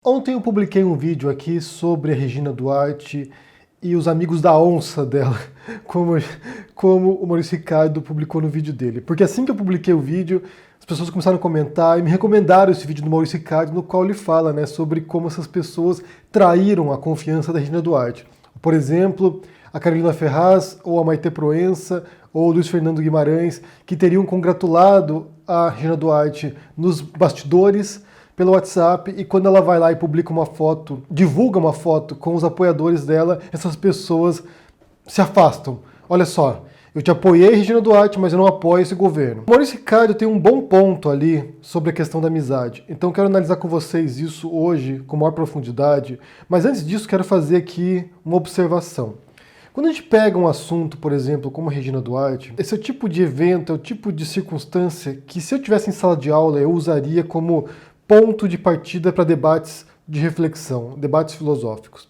Ontem eu publiquei um vídeo aqui sobre a Regina Duarte e os amigos da onça dela, como o Maurício Ricardo publicou no vídeo dele. Porque assim que eu publiquei o vídeo, as pessoas começaram a comentar e me recomendaram esse vídeo do Maurício Ricardo, no qual ele fala, sobre como essas pessoas traíram a confiança da Regina Duarte. Por exemplo, a Carolina Ferraz, ou a Maitê Proença, ou o Luiz Fernando Guimarães, que teriam congratulado a Regina Duarte nos bastidores, pelo WhatsApp, e quando ela vai lá e publica uma foto, divulga uma foto com os apoiadores dela, essas pessoas se afastam. Olha só, eu te apoiei, Regina Duarte, mas eu não apoio esse governo. O Maurício Ricardo tem um bom ponto ali sobre a questão da amizade. Então quero analisar com vocês isso hoje com maior profundidade, mas antes disso quero fazer aqui uma observação. Quando a gente pega um assunto, por exemplo, como a Regina Duarte, esse é o tipo de evento, é o tipo de circunstância que, se eu tivesse em sala de aula, eu usaria como ponto de partida para debates de reflexão, debates filosóficos.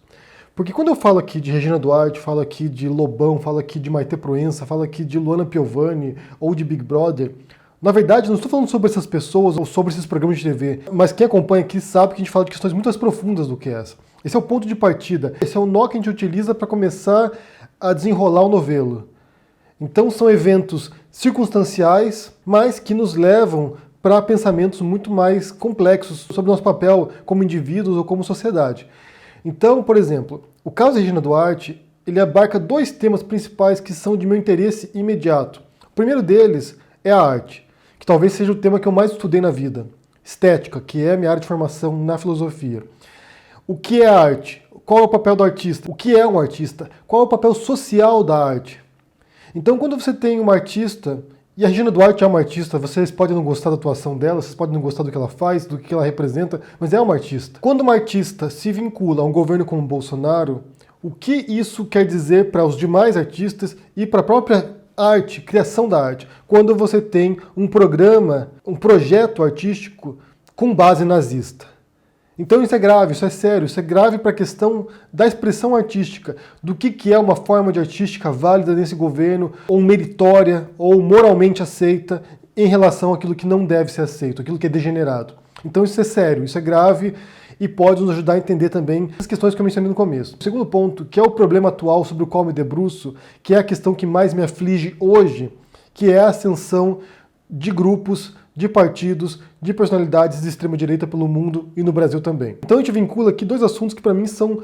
Porque quando eu falo aqui de Regina Duarte, falo aqui de Lobão, falo aqui de Maitê Proença, falo aqui de Luana Piovani ou de Big Brother, na verdade não estou falando sobre essas pessoas ou sobre esses programas de TV, mas quem acompanha aqui sabe que a gente fala de questões muito mais profundas do que essa. Esse é o ponto de partida, esse é o nó que a gente utiliza para começar a desenrolar o novelo. Então são eventos circunstanciais, mas que nos levam para pensamentos muito mais complexos sobre o nosso papel como indivíduos ou como sociedade. Então, por exemplo, o caso da Regina Duarte, ele abarca dois temas principais que são de meu interesse imediato. O primeiro deles é a arte, que talvez seja o tema que eu mais estudei na vida. Estética, que é a minha área de formação na filosofia. O que é a arte? Qual é o papel do artista? O que é um artista? Qual é o papel social da arte? Então, quando você tem uma artista, e a Regina Duarte é uma artista, vocês podem não gostar da atuação dela, vocês podem não gostar do que ela faz, do que ela representa, mas é uma artista. Quando uma artista se vincula a um governo como o Bolsonaro, o que isso quer dizer para os demais artistas e para a própria arte, criação da arte? Quando você tem um programa, um projeto artístico com base nazista. Então isso é grave, isso é sério, isso é grave para a questão da expressão artística, do que é uma forma de artística válida nesse governo, ou meritória, ou moralmente aceita, em relação àquilo que não deve ser aceito, aquilo que é degenerado. Então isso é sério, isso é grave e pode nos ajudar a entender também as questões que eu mencionei no começo. O segundo ponto, que é o problema atual sobre o qual me debruço, que é a questão que mais me aflige hoje, que é a ascensão de grupos, de partidos, de personalidades de extrema-direita pelo mundo e no Brasil também. Então a gente vincula aqui dois assuntos que para mim são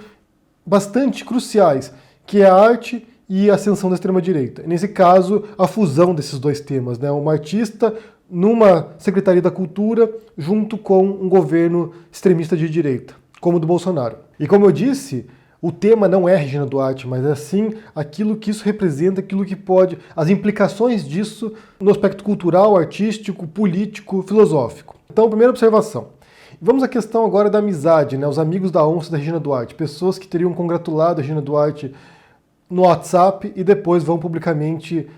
bastante cruciais, que é a arte e a ascensão da extrema-direita. Nesse caso, a fusão desses dois temas, uma artista numa Secretaria da Cultura junto com um governo extremista de direita, como o do Bolsonaro. E como eu disse, o tema não é Regina Duarte, mas é sim aquilo que isso representa, aquilo que pode, as implicações disso no aspecto cultural, artístico, político, filosófico. Então, primeira observação. Vamos à questão agora da amizade, os amigos da onça da Regina Duarte, pessoas que teriam congratulado a Regina Duarte no WhatsApp e depois vão publicamente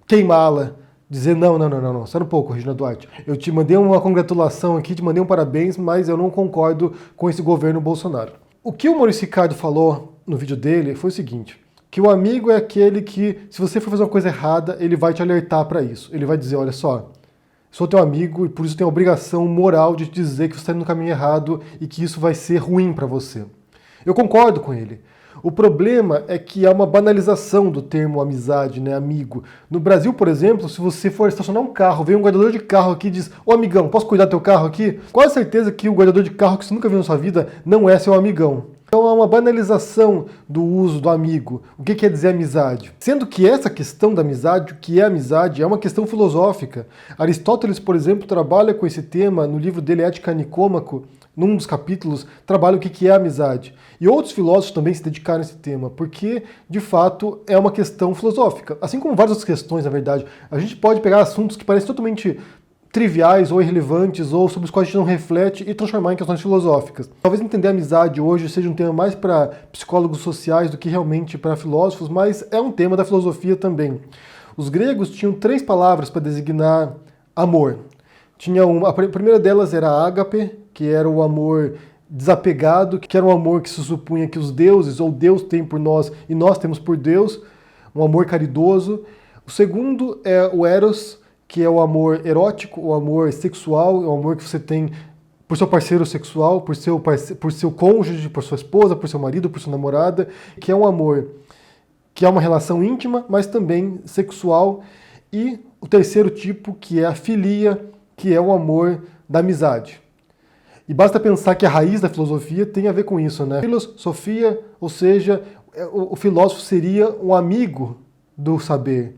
queimá-la, dizer não, espera um pouco, Regina Duarte, eu te mandei uma congratulação aqui, te mandei um parabéns, mas eu não concordo com esse governo Bolsonaro. O que o Maurício Ricardo falou no vídeo dele foi o seguinte, que o amigo é aquele que, se você for fazer uma coisa errada, ele vai te alertar para isso. Ele vai dizer, olha só, sou teu amigo e por isso tenho a obrigação moral de te dizer que você está indo no caminho errado e que isso vai ser ruim para você. Eu concordo com ele. O problema é que há uma banalização do termo amizade, amigo. No Brasil, por exemplo, se você for estacionar um carro, vem um guardador de carro aqui e diz, ô amigão, posso cuidar do teu carro aqui? Quase certeza que o guardador de carro que você nunca viu na sua vida não é seu amigão. Então há uma banalização do uso do amigo. O que quer dizer amizade? Sendo que essa questão da amizade, o que é amizade, é uma questão filosófica. Aristóteles, por exemplo, trabalha com esse tema no livro dele Ética Nicômaco, num dos capítulos, trabalha o que é amizade. E outros filósofos também se dedicaram a esse tema, porque, de fato, é uma questão filosófica. Assim como várias outras questões, na verdade. A gente pode pegar assuntos que parecem totalmente triviais ou irrelevantes, ou sobre os quais a gente não reflete, e transformar em questões filosóficas. Talvez entender a amizade hoje seja um tema mais para psicólogos sociais do que realmente para filósofos, mas é um tema da filosofia também. Os gregos tinham 3 palavras para designar amor. A primeira delas era ágape, que era o amor desapegado, que era um amor que se supunha que os deuses ou Deus tem por nós e nós temos por Deus, um amor caridoso. O segundo é o eros, que é o amor erótico, o amor sexual, o amor que você tem por seu parceiro sexual, por seu cônjuge, por sua esposa, por seu marido, por sua namorada, que é um amor que é uma relação íntima, mas também sexual. E o terceiro tipo, que é a filia, que é o amor da amizade. E basta pensar que a raiz da filosofia tem a ver com isso, né? Filosofia, ou seja, o filósofo seria um amigo do saber,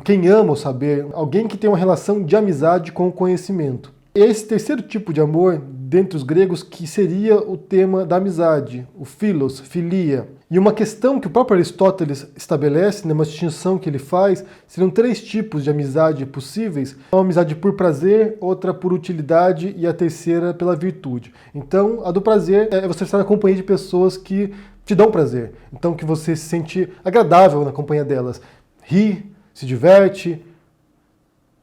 quem ama o saber, alguém que tem uma relação de amizade com o conhecimento. Esse terceiro tipo de amor, dentre os gregos, que seria o tema da amizade, o philos, filia. E uma questão que o próprio Aristóteles estabelece, né, uma distinção que ele faz, seriam 3 tipos de amizade possíveis. Uma amizade por prazer, outra por utilidade e a terceira pela virtude. Então, a do prazer é você estar na companhia de pessoas que te dão prazer. Então, que você se sente agradável na companhia delas. Ri, se diverte,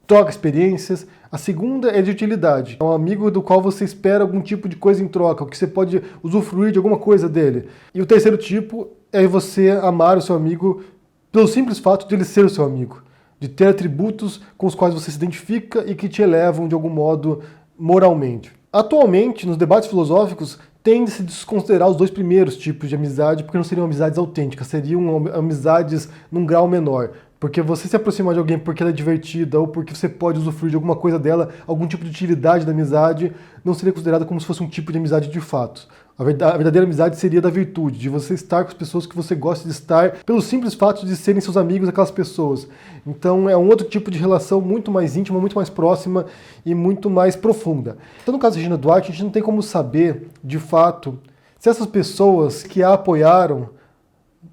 troca experiências. A segunda é de utilidade. É um amigo do qual você espera algum tipo de coisa em troca, que você pode usufruir de alguma coisa dele. E o terceiro tipo é você amar o seu amigo pelo simples fato de ele ser o seu amigo, de ter atributos com os quais você se identifica e que te elevam de algum modo moralmente. Atualmente, nos debates filosóficos, tende-se a desconsiderar os 2 primeiros tipos de amizade, porque não seriam amizades autênticas, seriam amizades num grau menor. Porque você se aproximar de alguém porque ela é divertida ou porque você pode usufruir de alguma coisa dela, algum tipo de utilidade da amizade, não seria considerado como se fosse um tipo de amizade de fato. A verdadeira amizade seria da virtude, de você estar com as pessoas que você gosta de estar, pelo simples fato de serem seus amigos, aquelas pessoas. Então é um outro tipo de relação muito mais íntima, muito mais próxima e muito mais profunda. Então no caso da Regina Duarte, a gente não tem como saber, de fato, se essas pessoas que a apoiaram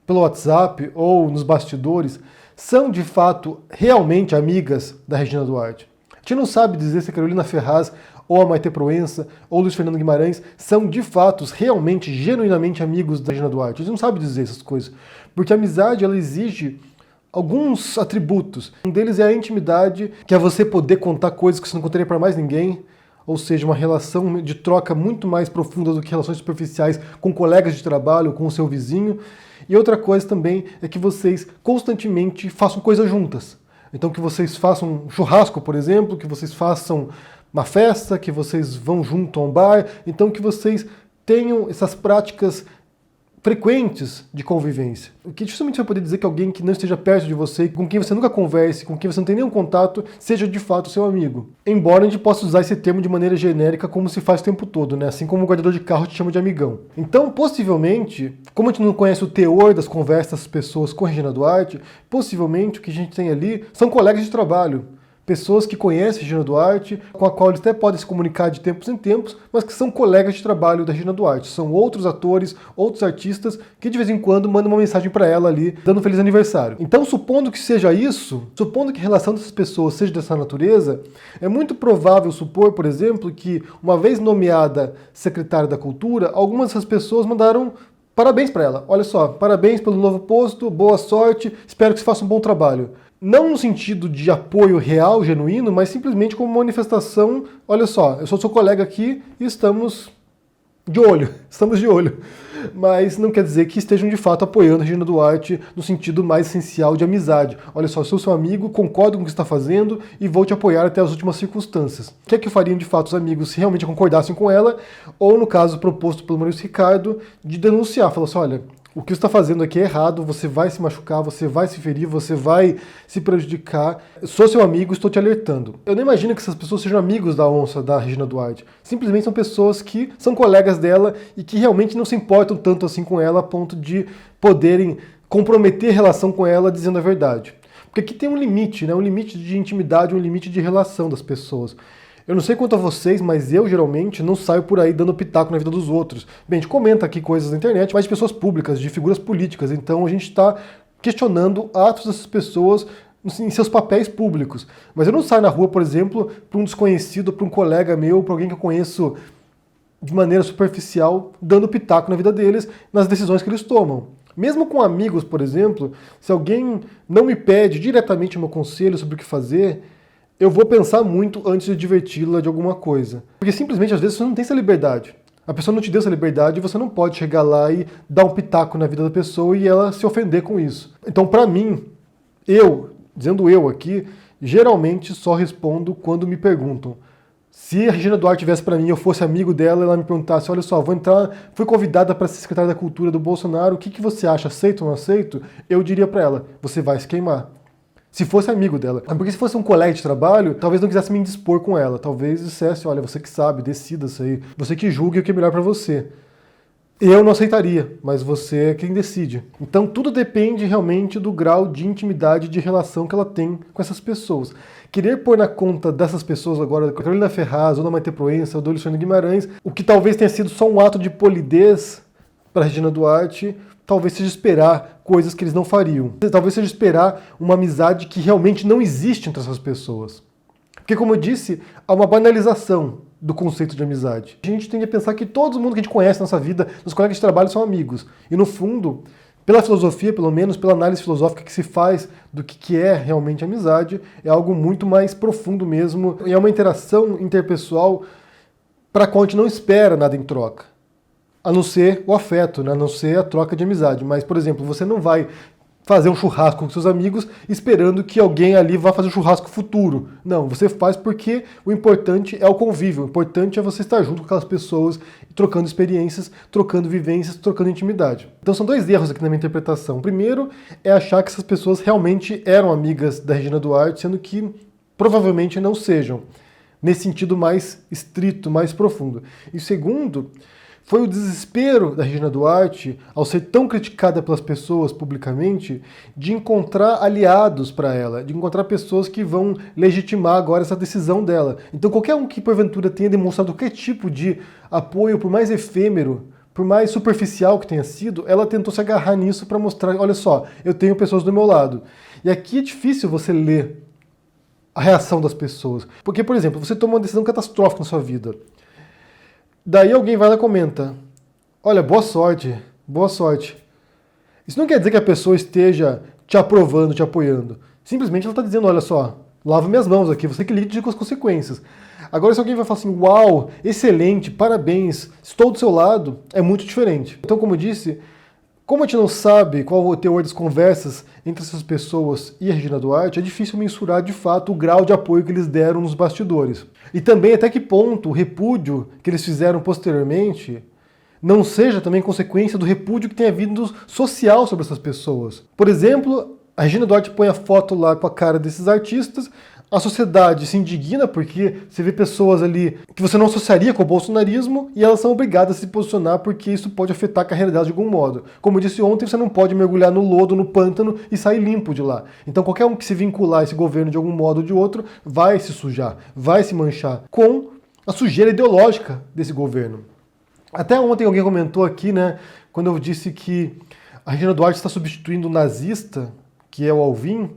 pelo WhatsApp ou nos bastidores são de fato realmente amigas da Regina Duarte. A gente não sabe dizer se a Carolina Ferraz ou a Maite Proença ou Luiz Fernando Guimarães são de fato, realmente, genuinamente amigos da Regina Duarte. A gente não sabe dizer essas coisas, porque a amizade ela exige alguns atributos. Um deles é a intimidade, que é você poder contar coisas que você não contaria para mais ninguém, ou seja, uma relação de troca muito mais profunda do que relações superficiais com colegas de trabalho, com o seu vizinho. E outra coisa também é que vocês constantemente façam coisas juntas. Então que vocês façam um churrasco, por exemplo, que vocês façam uma festa, que vocês vão junto a um bar, então que vocês tenham essas práticas frequentes de convivência. O que dificilmente você vai poder dizer que alguém que não esteja perto de você, com quem você nunca converse, com quem você não tem nenhum contato, seja de fato seu amigo. Embora a gente possa usar esse termo de maneira genérica como se faz o tempo todo, né? Assim como o guardador de carro te chama de amigão. Então, possivelmente, como a gente não conhece o teor das conversas das pessoas com a Regina Duarte, possivelmente o que a gente tem ali são colegas de trabalho. Pessoas que conhecem a Regina Duarte, com a qual eles até podem se comunicar de tempos em tempos, mas que são colegas de trabalho da Regina Duarte. São outros atores, outros artistas, que de vez em quando mandam uma mensagem para ela ali, dando um feliz aniversário. Então, supondo que seja isso, supondo que a relação dessas pessoas seja dessa natureza, é muito provável supor, por exemplo, que uma vez nomeada secretária da Cultura, algumas dessas pessoas mandaram parabéns para ela. Olha só, parabéns pelo novo posto, boa sorte, espero que você faça um bom trabalho. Não no sentido de apoio real, genuíno, mas simplesmente como manifestação, olha só, eu sou seu colega aqui e estamos de olho. Mas não quer dizer que estejam de fato apoiando a Regina Duarte no sentido mais essencial de amizade. Olha só, eu sou seu amigo, concordo com o que você está fazendo e vou te apoiar até as últimas circunstâncias. O que é que fariam de fato os amigos se realmente concordassem com ela? Ou no caso proposto pelo Maurício Ricardo, de denunciar, falar assim, olha, o que você está fazendo aqui é errado, você vai se machucar, você vai se ferir, você vai se prejudicar. Eu sou seu amigo, estou te alertando. Eu não imagino que essas pessoas sejam amigos da onça, da Regina Duarte. Simplesmente são pessoas que são colegas dela e que realmente não se importam tanto assim com ela a ponto de poderem comprometer a relação com ela dizendo a verdade. Porque aqui tem um limite, né? Um limite de intimidade, um limite de relação das pessoas. Eu não sei quanto a vocês, mas eu geralmente não saio por aí dando pitaco na vida dos outros. Bem, a gente comenta aqui coisas na internet, mas de pessoas públicas, de figuras políticas. Então a gente está questionando atos dessas pessoas em seus papéis públicos. Mas eu não saio na rua, por exemplo, para um desconhecido, para um colega meu, para alguém que eu conheço de maneira superficial, dando pitaco na vida deles, nas decisões que eles tomam. Mesmo com amigos, por exemplo, se alguém não me pede diretamente o meu conselho sobre o que fazer, eu vou pensar muito antes de diverti-la de alguma coisa. Porque simplesmente, às vezes, você não tem essa liberdade. A pessoa não te deu essa liberdade e você não pode chegar lá e dar um pitaco na vida da pessoa e ela se ofender com isso. Então, pra mim, dizendo eu aqui, geralmente só respondo quando me perguntam. Se a Regina Duarte viesse para mim, eu fosse amigo dela, ela me perguntasse, olha só, vou entrar, fui convidada para ser secretária da Cultura do Bolsonaro, o que você acha, aceito ou não aceito? Eu diria para ela, você vai se queimar. Se fosse amigo dela. Porque se fosse um colega de trabalho, talvez não quisesse me indispor com ela. Talvez dissesse, olha, você que sabe, decida isso aí. Você que julgue o que é melhor para você. Eu não aceitaria, mas você é quem decide. Então tudo depende realmente do grau de intimidade, de relação que ela tem com essas pessoas. Querer pôr na conta dessas pessoas agora, Carolina Ferraz, ou da Maite Proença, ou do Alexandre Guimarães, o que talvez tenha sido só um ato de polidez para Regina Duarte, talvez seja esperar coisas que eles não fariam. Talvez seja esperar uma amizade que realmente não existe entre essas pessoas. Porque, como eu disse, há uma banalização do conceito de amizade. A gente tem que pensar que todo mundo que a gente conhece na nossa vida, os colegas de trabalho são amigos. E, no fundo, pela filosofia, pelo menos, pela análise filosófica que se faz do que é realmente amizade, é algo muito mais profundo mesmo. E é uma interação interpessoal para a qual a gente não espera nada em troca. A não ser o afeto, né? A não ser a troca de amizade. Mas, por exemplo, você não vai fazer um churrasco com seus amigos esperando que alguém ali vá fazer um churrasco futuro. Não, você faz porque o importante é o convívio. O importante é você estar junto com aquelas pessoas, trocando experiências, trocando vivências, trocando intimidade. Então são dois erros aqui na minha interpretação. O primeiro é achar que essas pessoas realmente eram amigas da Regina Duarte, sendo que provavelmente não sejam. Nesse sentido mais estrito, mais profundo. E o segundo foi o desespero da Regina Duarte, ao ser tão criticada pelas pessoas publicamente, de encontrar aliados para ela, de encontrar pessoas que vão legitimar agora essa decisão dela. Então qualquer um que porventura tenha demonstrado qualquer tipo de apoio, por mais efêmero, por mais superficial que tenha sido, ela tentou se agarrar nisso para mostrar, olha só, eu tenho pessoas do meu lado. E aqui é difícil você ler a reação das pessoas. Porque, por exemplo, você toma uma decisão catastrófica na sua vida. Daí alguém vai lá e comenta, olha, boa sorte, boa sorte. Isso não quer dizer que a pessoa esteja te aprovando, te apoiando. Simplesmente ela está dizendo, olha só, lavo minhas mãos aqui, você que lide com as consequências. Agora se alguém vai falar assim, uau, excelente, parabéns, estou do seu lado, é muito diferente. Então, como eu disse, como a gente não sabe qual é o teor das conversas entre essas pessoas e a Regina Duarte, é difícil mensurar de fato o grau de apoio que eles deram nos bastidores. E também até que ponto o repúdio que eles fizeram posteriormente não seja também consequência do repúdio que tem havido social sobre essas pessoas. Por exemplo, a Regina Duarte põe a foto lá com a cara desses artistas, a sociedade se indigna porque você vê pessoas ali que você não associaria com o bolsonarismo e elas são obrigadas a se posicionar porque isso pode afetar a carreira delas de algum modo. Como eu disse ontem, você não pode mergulhar no lodo, no pântano e sair limpo de lá. Então qualquer um que se vincular a esse governo de algum modo ou de outro vai se sujar, vai se manchar com a sujeira ideológica desse governo. Até ontem alguém comentou aqui, né, quando eu disse que a Regina Duarte está substituindo o nazista, que é o Alvim,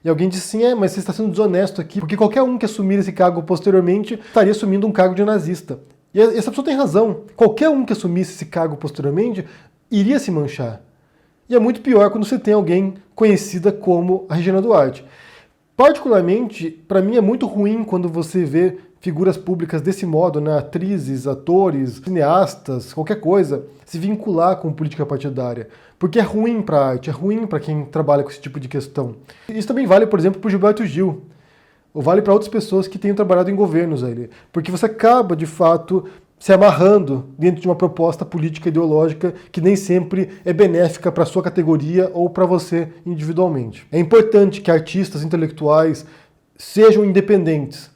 e alguém disse assim, mas você está sendo desonesto aqui, porque qualquer um que assumir esse cargo posteriormente estaria assumindo um cargo de nazista. E essa pessoa tem razão. Qualquer um que assumisse esse cargo posteriormente iria se manchar. E é muito pior quando você tem alguém conhecida como a Regina Duarte. Particularmente, para mim é muito ruim quando você vê figuras públicas desse modo, né, atrizes, atores, cineastas, qualquer coisa, se vincular com política partidária. Porque é ruim para a arte, é ruim para quem trabalha com esse tipo de questão. Isso também vale, por exemplo, para o Gilberto Gil, ou vale para outras pessoas que tenham trabalhado em governos ali. Porque você acaba, de fato, se amarrando dentro de uma proposta política ideológica que nem sempre é benéfica para a sua categoria ou para você individualmente. É importante que artistas intelectuais sejam independentes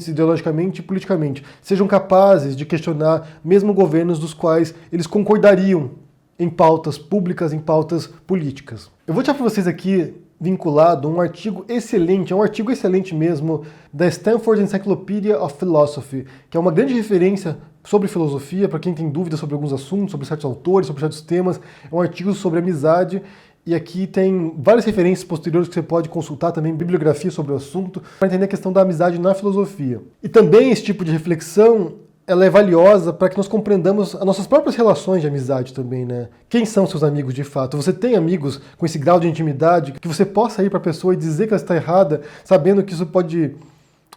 ideologicamente e politicamente, sejam capazes de questionar mesmo governos dos quais eles concordariam em pautas públicas, em pautas políticas. Eu vou deixar para vocês aqui vinculado um artigo excelente, é um artigo excelente mesmo, da Stanford Encyclopedia of Philosophy, que é uma grande referência sobre filosofia, para quem tem dúvidas sobre alguns assuntos, sobre certos autores, sobre certos temas. É um artigo sobre amizade, e aqui tem várias referências posteriores que você pode consultar, também bibliografia sobre o assunto, para entender a questão da amizade na filosofia. E também esse tipo de reflexão, ela é valiosa para que nós compreendamos as nossas próprias relações de amizade também, né? Quem são seus amigos de fato? Você tem amigos com esse grau de intimidade que você possa ir para a pessoa e dizer que ela está errada, sabendo que isso pode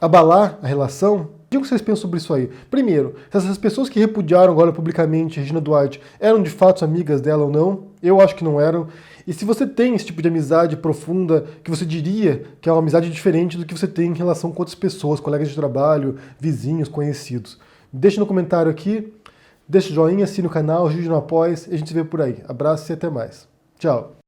abalar a relação? O que vocês pensam sobre isso aí? Primeiro, se essas pessoas que repudiaram agora publicamente Regina Duarte eram de fato amigas dela ou não? Eu acho que não eram. E se você tem esse tipo de amizade profunda, que você diria que é uma amizade diferente do que você tem em relação com outras pessoas, colegas de trabalho, vizinhos, conhecidos. Deixa no comentário aqui, deixa o joinha, assina o canal, ajude no apoia e a gente se vê por aí. Abraço e até mais. Tchau!